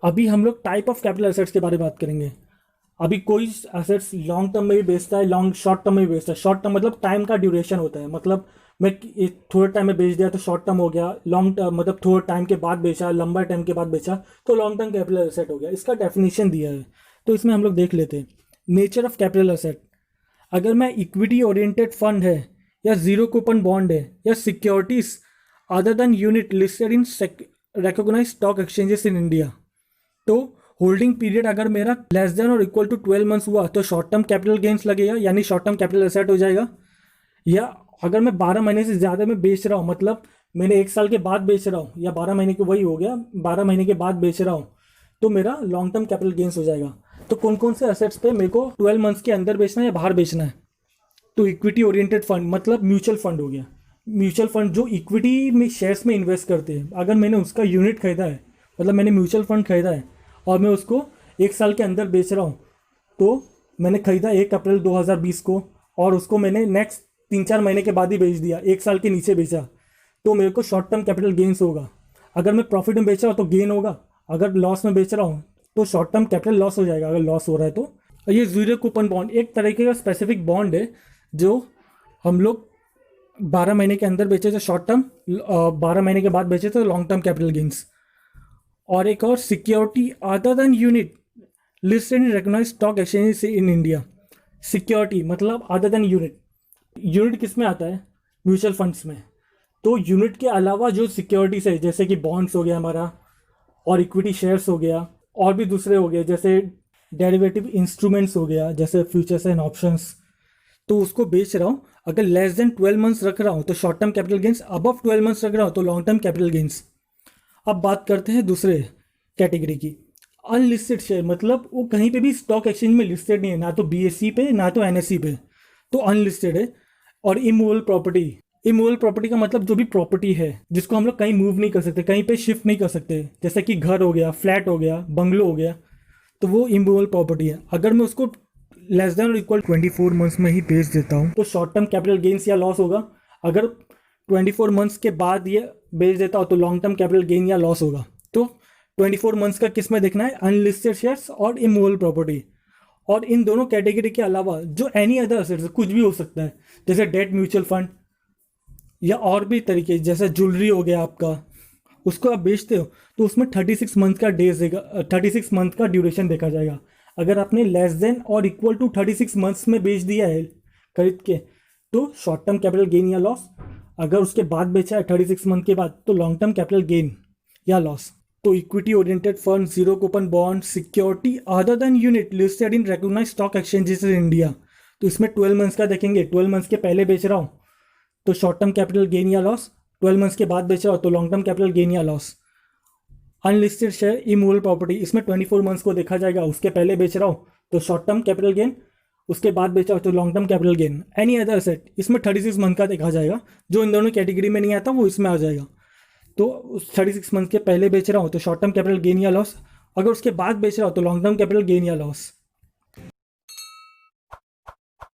अभी हम लोग टाइप ऑफ कैपिटल एसेट्स के बारे में बात करेंगे। अभी कोई एसेट्स लॉन्ग टर्म में भी बेचता है, लॉन्ग शॉर्ट टर्म में भी बेचता है। शॉर्ट टर्म मतलब टाइम का ड्यूरेशन होता है, मतलब मैं थोड़े टाइम में बेच दिया तो शॉर्ट टर्म हो गया। लॉन्ग टर्म मतलब थोड़े टाइम के बाद बेचा, लंबा टाइम के बाद बेचा तो लॉन्ग टर्म कैपिटल एसेट हो गया। इसका डेफिनेशन दिया है तो इसमें हम लोग देख लेते हैं। नेचर ऑफ कैपिटल एसेट, अगर मैं इक्विटी ओरिएंटेड फंड है या जीरो कूपन बॉन्ड है या securities other than unit listed in recognised stock exchanges in India, तो होल्डिंग पीरियड अगर मेरा लेस देन और इक्वल टू 12 मंथ्स हुआ तो शॉर्ट टर्म कैपिटल गेन्स लगेगा, यानी शॉर्ट टर्म कैपिटल एसेट हो जाएगा। या अगर मैं 12 महीने से ज़्यादा में बेच रहा हूँ, मतलब मैंने 1 साल के बाद बेच रहा हूँ या 12 महीने के, वही हो गया 12 महीने के बाद बेच रहा हूँ, तो मेरा लॉन्ग टर्म कैपिटल गेन्स हो जाएगा। तो कौन कौन से एसेट्स पे मेरे को 12 मंथ्स के अंदर बेचना है या बाहर बेचना है? तो इक्विटी ओरिएंटेड फंड मतलब म्यूचुअल फंड हो गया। म्यूचुअल फंड जो इक्विटी में शेयर्स में इन्वेस्ट करते हैं, अगर मैंने उसका यूनिट खरीदा है, मतलब मैंने म्यूचुअल फंड खरीदा है और मैं उसको 1 साल के अंदर बेच रहा हूँ, तो मैंने खरीदा 1 अप्रैल 2020 को और उसको मैंने नेक्स्ट 3-4 महीने के बाद ही बेच दिया, 1 साल के नीचे बेचा, तो मेरे को शॉर्ट टर्म कैपिटल गेन्स होगा। अगर मैं प्रॉफिट में बेच रहा हूँ तो गेन होगा, अगर लॉस में बेच रहा हूँ तो शॉर्ट टर्म कैपिटल लॉस हो जाएगा अगर लॉस हो रहा है तो। ये जीरो कूपन बॉन्ड एक तरीके का स्पेसिफिक बॉन्ड है जो हम लोग 12 महीने के अंदर बेचे तो शॉर्ट टर्म, 12 महीने के बाद बेचे तो लॉन्ग टर्म कैपिटल गेन्स। और एक और security other than unit listed in recognised stock exchanges in India. Security मतलब अदर देन यूनिट। यूनिट किस में आता है? म्यूचुअल फंड्स में। तो यूनिट के अलावा जो सिक्योरिटीज है, जैसे कि बॉन्ड्स हो गया हमारा, और इक्विटी शेयर्स हो गया, और भी दूसरे हो गए जैसे डेरिवेटिव इंस्ट्रूमेंट्स हो गया जैसे फ्यूचर्स एंड ऑप्शंस, तो उसको बेच रहा हूँ। अगर लेस देन 12 मंथ्स रख रहा हूँ तो short term capital gains, above 12 months रख रहा हूँ तो लॉन्ग टर्म कैपिटल गेंस। अब बात करते हैं दूसरे कैटेगरी की, अनलिस्टेड शेयर, मतलब वो कहीं पे भी स्टॉक एक्सचेंज में लिस्टेड नहीं है, ना तो बीएससी पे ना तो एनएससी पे, तो अनलिस्टेड है। और इमूवेबल प्रॉपर्टी, इमूवेबल प्रॉपर्टी का मतलब जो भी प्रॉपर्टी है जिसको हम लोग कहीं मूव नहीं कर सकते, कहीं पे शिफ्ट नहीं कर सकते, जैसे कि घर हो गया, फ्लैट हो गया, बंगलो हो गया, तो वो इमूवेबल प्रॉपर्टी है। अगर मैं उसको लेस देन और इक्वल 24 मंथ्स में ही बेच देता हूँ तो शॉर्ट टर्म कैपिटल गेन्स या लॉस होगा। अगर 24 मंथ्स के बाद ये बेच देता हो तो लॉन्ग टर्म कैपिटल गेन या लॉस होगा। तो 24 मंथ्स का किस में देखना है? अनलिस्टेड शेयर्स और इमूवेबल प्रॉपर्टी। और इन दोनों कैटेगरी के अलावा जो एनी अदर असेट्स, कुछ भी हो सकता है, जैसे डेट म्यूचुअल फंड या और भी तरीके, जैसे ज्वेलरी हो गया आपका, उसको आप बेचते हो तो उसमें 36 मंथ का डेज देगा, 36 मंथ का ड्यूरेशन देखा जाएगा। अगर आपने लेस देन और इक्वल टू 36 मंथ्स में बेच दिया है खरीद के, तो शॉर्ट टर्म कैपिटल गेन या लॉस। अगर उसके बाद बेचा है 36 मंथ के बाद तो लॉन्ग टर्म कैपिटल गेन या लॉस। तो equity oriented fund, zero coupon bond, security other than unit listed in recognised stock exchanges in India, तो इसमें 12 मंथ्स का देखेंगे। 12 मंथ्स के पहले बेच रहा हूँ तो शॉर्ट टर्म कैपिटल गेन या लॉस, 12 मंथ्स के बाद बेच रहा हूँ तो लॉन्ग टर्म कैपिटल गेन या loss. Unlisted share, immovable property, इसमें 24 मंथ्स को देखा जाएगा, उसके पहले बेच रहा हूँ तो शॉर्ट टर्म कैपिटल गेन, उसके बाद बेचा तो long term capital gain. Any other set, इसमें 36 मंथ का देखा जाएगा, जो इन दोनों कैटेगरी में नहीं आता वो इसमें आ जाएगा। तो 36 मंथ के पहले बेच रहा हूँ तो शॉर्ट टर्म कैपिटल गेन या लॉस, अगर उसके बाद बेच रहा हूँ तो लॉन्ग टर्म कैपिटल गेन या लॉस।